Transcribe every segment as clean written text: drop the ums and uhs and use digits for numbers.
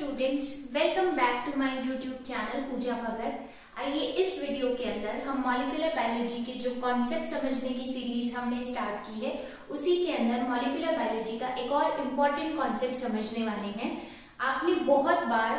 Students, welcome back to my YouTube channel Pooja Bhagat. आइए इस video के अंदर हम मॉलिक्यूलर बायोलॉजी के जो कॉन्सेप्ट समझने की सीरीज हमने स्टार्ट की है, उसी के अंदर मॉलिक्यूलर बायोलॉजी का एक और इम्पोर्टेंट कॉन्सेप्ट समझने वाले हैं। आपने बहुत बार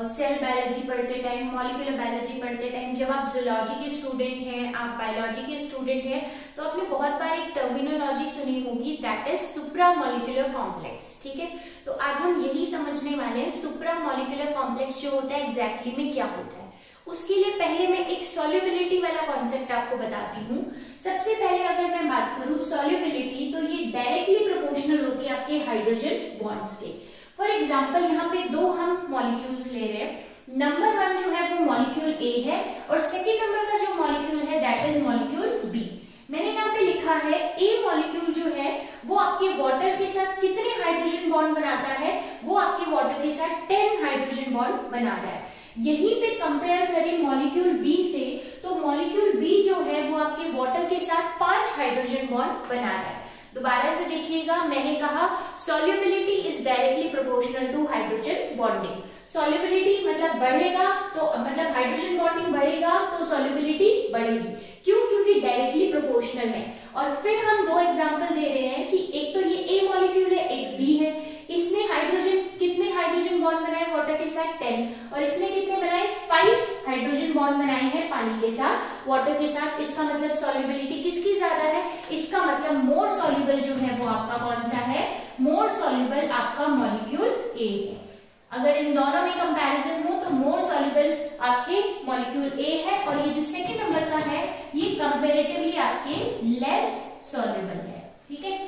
सेल बायोलॉजी पढ़ते टाइम, मॉलिक्यूलर बायोलॉजी पढ़ते टाइम, जब आप जूलॉजी के स्टूडेंट हैं, आप बायोलॉजी के स्टूडेंट हैं, तो आपने बहुत बार एक टर्मिनोलॉजी सुनी होगी, that is supra molecular complex. ठीक है, तो आज हम यही समझने वाले हैं सुप्रा मॉलिक्यूलर कॉम्प्लेक्स जो होता है एग्जैक्टली में क्या होता है। उसके लिए पहले मैं एक सॉल्युबिलिटी वाला कॉन्सेप्ट आपको बताती हूँ। सबसे पहले अगर मैं बात करूँ सॉल्युबिलिटी, तो ये डायरेक्टली प्रोपोर्शनल होती है आपके हाइड्रोजन बॉन्ड्स के। फॉर एग्जाम्पल यहाँ पे दो हम मॉलिक्यूल्स ले रहे हैं। नंबर 1 जो है वो मॉलिक्यूल ए है और सेकेंड नंबर का जो मॉलिक्यूल है दैट इज मॉलिक्यूल बी। मैंने यहाँ पे लिखा है ए मॉलिक्यूल जो है वो आपके वाटर के साथ कितने हाइड्रोजन बॉन्ड बनाता है, वो आपके वाटर के साथ 10 हाइड्रोजन बॉन्ड बना रहा है। यहीं पे कंपेयर करें मॉलिक्यूल बी से, तो मॉलिक्यूल बी जो है वो आपके वाटर के साथ 5 हाइड्रोजन बॉन्ड बना रहा है। दोबारा से देखिएगा, मैंने कहा solubility is directly proportional to hydrogen bonding. Solubility मतलब बढ़ेगा तो मतलब हाइड्रोजन बॉन्डिंग बढ़ेगा तो सॉल्युबिलिटी बढ़ेगी। क्यों? क्योंकि डायरेक्टली प्रोपोर्शनल है। और फिर हम दो एग्जांपल दे रहे हैं कि एक तो ये ए मॉलिक्यूल है, एक बी है। इसने कितने हाइड्रोजन बॉन्ड बनाए वाटर के साथ 10, और इसने कितने बनाए 5 हाइड्रोजन बॉन्ड बनाए हैं पानी के साथ, वाटर के साथ। इसका मतलब सॉल्युबिलिटी किसकी ज्यादा है? इसका मतलब मोर सॉल्युबल जो है वो आपका कौन सा है? मोर सॉल्युबल आपका मॉलिक्यूल ए है। अगर इन दोनों में कंपैरिजन हो तो मोर सॉल्युबल आपके मॉलिक्यूल ए है, और ये जो सेकेंड नंबर का है ये कंपैरेटिवली आपके लेस सॉल्युबल है। ठीक है,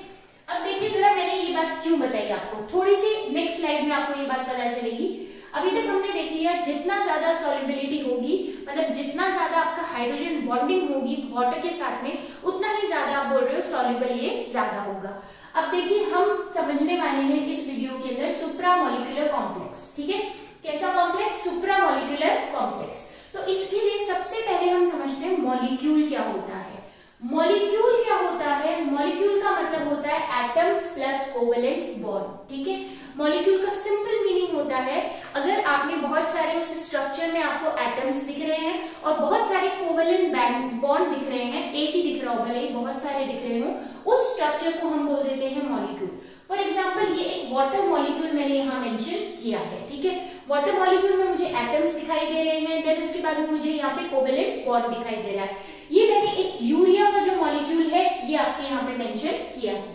अब देखिए जरा मैंने ये बात क्यों बताई आपको, थोड़ी सी नेक्स्ट स्लाइड में आपको ये बात पता चलेगी। अभी तक हमने देख लिया जितना ज्यादा सॉल्युबिलिटी होगी, मतलब जितना ज्यादा आपका हाइड्रोजन बॉन्डिंग होगी वाटर के साथ में, उतना ही ज्यादा आप बोल रहे हो सॉल्युबल ये ज्यादा होगा। अब देखिए हम समझने वाले हैं इस वीडियो के अंदर सुप्रा मॉलिक्यूलर कॉम्प्लेक्स। ठीक है, कैसा कॉम्प्लेक्स? सुप्रा मॉलिक्यूलर कॉम्प्लेक्स। तो इसके लिए सबसे पहले हम समझते हैं मॉलिक्यूल क्या होता है। मॉलिक्यूल क्या होता है? मॉलिक्यूल का मतलब होता है एटम्स प्लस कोवेलेंट बॉन्ड। ठीक है, मॉलिक्यूल का सिंपल मीनिंग होता है, अगर आपने बहुत सारे उस स्ट्रक्चर में आपको एटम्स दिख रहे हैं और बहुत सारे कोवेलेंट बॉन्ड दिख रहे हैं, एक ही दिख रहा हो भले ही बहुत सारे दिख रहे हो, उस स्ट्रक्चर को हम बोल देते हैं मॉलिक्यूल। फॉर एग्जाम्पल ये एक वाटर मॉलिक्यूल मैंने यहाँ मेंशन किया है। ठीक है, वाटर मॉलिक्यूल में मुझे एटम्स दिखाई दे रहे हैं, देन उसके बाद में मुझे यहाँ पे कोवेलेंट बॉन्ड दिखाई दे रहा है। ये मैंने एक यूरिया का जो मॉलिक्यूल है ये आपके यहाँ पे मेंशन किया है।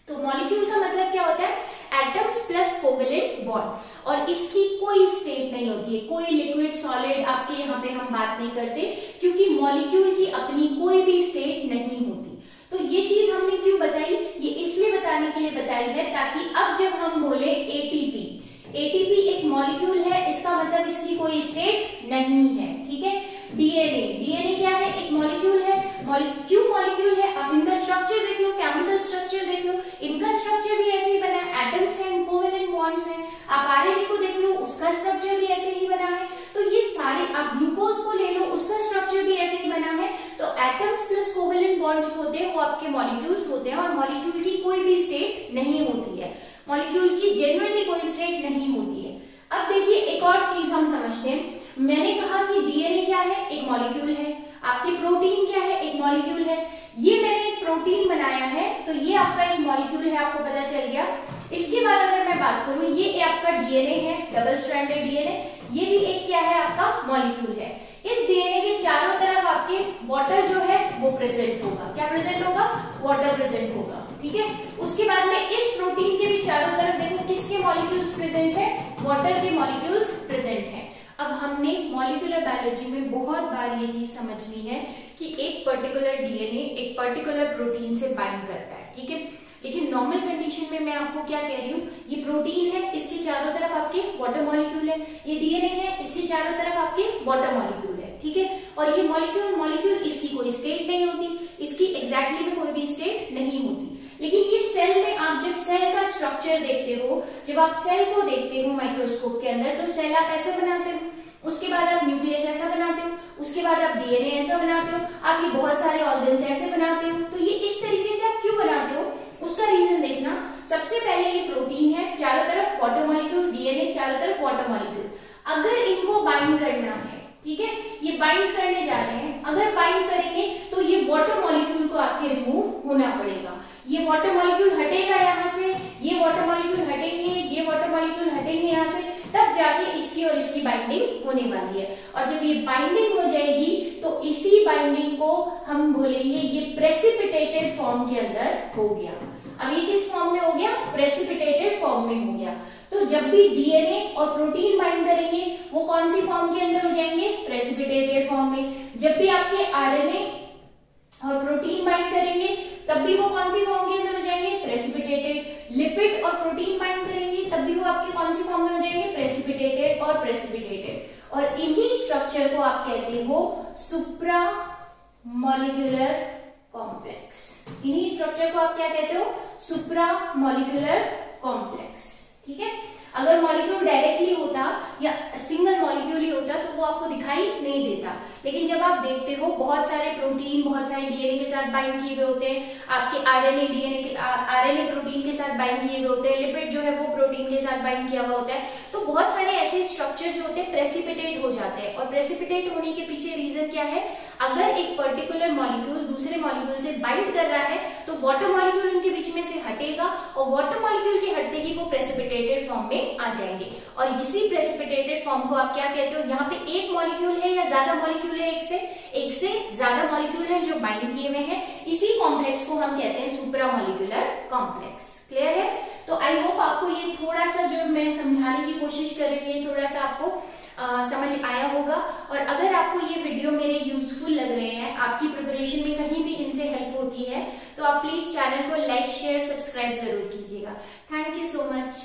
तो मॉलिक्यूल का मतलब क्या होता है? एटम्स प्लस कोवेलेंट बॉन्ड, और इसकी कोई स्टेट नहीं होती है, कोई लिक्विड सॉलिड आपके यहाँ पे हम बात नहीं करते, क्योंकि मॉलिक्यूल की अपनी कोई भी स्टेट नहीं होती। तो ये चीज हमने क्यों बताई? ये इसलिए बताने के लिए बताई है ताकि अब जब हम बोले एटीपी, एटीपी एक मॉलिक्यूल है, इसका मतलब इसकी कोई स्टेट नहीं है। ठीक है, डीएनए, डीएनए क्या है? एक मॉलिक्यूल है। क्यों मॉलिक्यूल है? आप इनका स्ट्रक्चर देख लो, केमिकल स्ट्रक्चर देख लो, इनका स्ट्रक्चर भी ऐसे ही बना है, एटम्स हैं, कोवेलेंट बॉन्ड्स हैं। आप आरएनए को देख लो, उसका स्ट्रक्चर भी ऐसे ही बना है। तो ये सारे, आप ग्लूकोज को ले लो, उसका स्ट्रक्चर भी ऐसे ही बना है। तो एटम्स प्लस कोवेलेंट बॉन्ड जो होते हैं वो आपके मॉलिक्यूल्स होते हैं, और मॉलिक्यूल की कोई भी स्टेट नहीं होती है, मॉलिक्यूल की जेन्युइनली कोई स्टेट नहीं होती है। अब देखिए एक और चीज हम समझते हैं। मैंने कहा कि डीएनए क्या है? एक मॉलिक्यूल है। आपकी प्रोटीन क्या है? एक मॉलिक्यूल है। ये मैंने एक प्रोटीन बनाया है तो ये आपका एक मॉलिक्यूल है, आपको पता चल गया। इसके बाद अगर मैं बात करूं, ये आपका डीएनए है, डबल स्ट्रैंडेड डीएनए, ये भी एक क्या है? आपका मॉलिक्यूल है। इस डीएनए के चारों तरफ आपके वाटर जो है वो प्रेजेंट होगा। क्या प्रेजेंट होगा? वाटर प्रेजेंट होगा। ठीक है, उसके बाद में इस प्रोटीन के भी चारों तरफ देखो किसके मॉलिक्यूल्स प्रेजेंट है? वाटर के मॉलिक्यूल्स प्रेजेंट है। अब हमने मॉलिक्यूलर बायोलॉजी में बहुत बार ये चीज समझनी है कि एक पर्टिकुलर डीएनए एक पर्टिकुलर प्रोटीन से बाइंड करता है। ठीक है, लेकिन नॉर्मल कंडीशन में मैं आपको क्या कह रही हूँ, ये प्रोटीन है, इसके चारों तरफ आपके वाटर मॉलिक्यूल है, ये डीएनए है, इसके चारों तरफ आपके वाटर मॉलिक्यूल है। ठीक है, और ये मॉलिक्यूल इसकी कोई स्टेट नहीं होती, इसकी एग्जैक्टली में कोई भी स्टेट नहीं होती। लेकिन ये सेल में आप जब सेल का स्ट्रक्चर देखते हो, जब आप सेल को देखते हो माइक्रोस्कोप के अंदर, तो सेल आप ऐसे बनाते हो, उसके बाद आप न्यूक्लियस ऐसा बनाते हो, उसके बाद आप डीएनए ऐसा बनाते हो, आप ये बहुत सारे ऑर्गन्स ऐसे बनाते हो। तो ये इस तरीके से आप क्यों बनाते हो? उसका रीजन देखना। सबसे पहले ये प्रोटीन है, चारों तरफ water molecule DNA water molecule. अगर इनको बाइंड करना है, ठीक है, ये बाइंड करने जा रहे हैं, अगर बाइंड करेंगे तो ये वाटर मॉलिक्यूल को आपके रिमूव होना पड़ेगा। ये वाटर मॉलिक्यूल हटेगा यहाँ से, ये वाटर मॉलिक्यूल हटेंगे, ये वाटर मॉलिक्यूल हटेंगे यहाँ से, तब जाके इसकी और इसकी बाइंडिंग होने वाली है। और जब ये बाइंडिंग हो जाएगी तो इसी बाइंडिंग को हम बोलेंगे ये प्रेसिपिटेटेड फॉर्म के अंदर हो गया। अब ये किस फॉर्म में हो गया? प्रेसिपिटेटेड फॉर्म में हो गया। तो जब भी डीएनए और प्रोटीन बाइंड करेंगे वो कौन सी फॉर्म के अंदर हो जाएंगे? प्रेसिपिटेटेड फॉर्म में। जब भी आपके आरएनए और प्रोटीन बाइंड करेंगे तब भी वो कौन सी फॉर्म के अंदर हो जाएंगे? प्रेसिपिटेटेड। लिपिड और प्रोटीन बाइंड करेंगे तब भी वो आपके कौन सी फॉर्म में हो जाएंगे? प्रेसिपिटेटेड और प्रेसिपिटेटेड। और इन्हीं स्ट्रक्चर को आप कहते हो सुप्रा मॉलिक्यूलर कॉम्प्लेक्स। इन्हीं स्ट्रक्चर को आप क्या कहते हो? सुप्रा मॉलिक्यूलर कॉम्प्लेक्स। ठीक है, अगर मॉलिक्यूल डायरेक्टली होता या सिंगल मॉलिक्यूल ही होता तो वो आपको दिखाई नहीं देता, लेकिन जब आप देखते हो बहुत सारे प्रोटीन बहुत सारे डीएनए के साथ बाइंड किए हुए होते हैं, आपके आरएनए प्रोटीन के साथ बाइंड किए हुए होते हैं, लिपिड जो है वो प्रोटीन के साथ बाइंड किया हुआ होता है, तो बहुत सारे ऐसे स्ट्रक्चर जो होते हैं प्रेसिपिटेट हो जाते हैं। और प्रेसिपिटेट होने के पीछे रीजन क्या है? अगर एक पर्टिकुलर मॉलिक्यूल दूसरे मॉलिक्यूल से बाइंड कर रहा है तो वाटर मॉलिक्यूल उनके बीच में से हटेगा और वाटर मॉलिक्यूल के हटते ही वो प्रेसिपिटेटेड फॉर्म में आ जाएंगे। और इसी प्रेसिपिटेटेड फॉर्म को आप क्या कहते हो? यहाँ पे एक मॉलिक्यूल है या ज्यादा मॉलिक्यूल है? एक से ज्यादा मॉलिक्यूल है जो बाइंड किए हुए हैं। इसी कॉम्प्लेक्स को हम कहते हैं सुप्रा मॉलिक्यूलर कॉम्प्लेक्स। क्लियर है? तो आई होप आपको ये थोड़ा सा जो मैं समझाने की कोशिश कर रही हूँ थोड़ा सा आपको समझ आया होगा। और अगर आपको ये वीडियो मेरे यूजफुल लग रहे हैं, आपकी प्रिपरेशन में कहीं भी इनसे हेल्प होती है, तो आप प्लीज चैनल को लाइक शेयर सब्सक्राइब जरूर कीजिएगा। Thank you so much.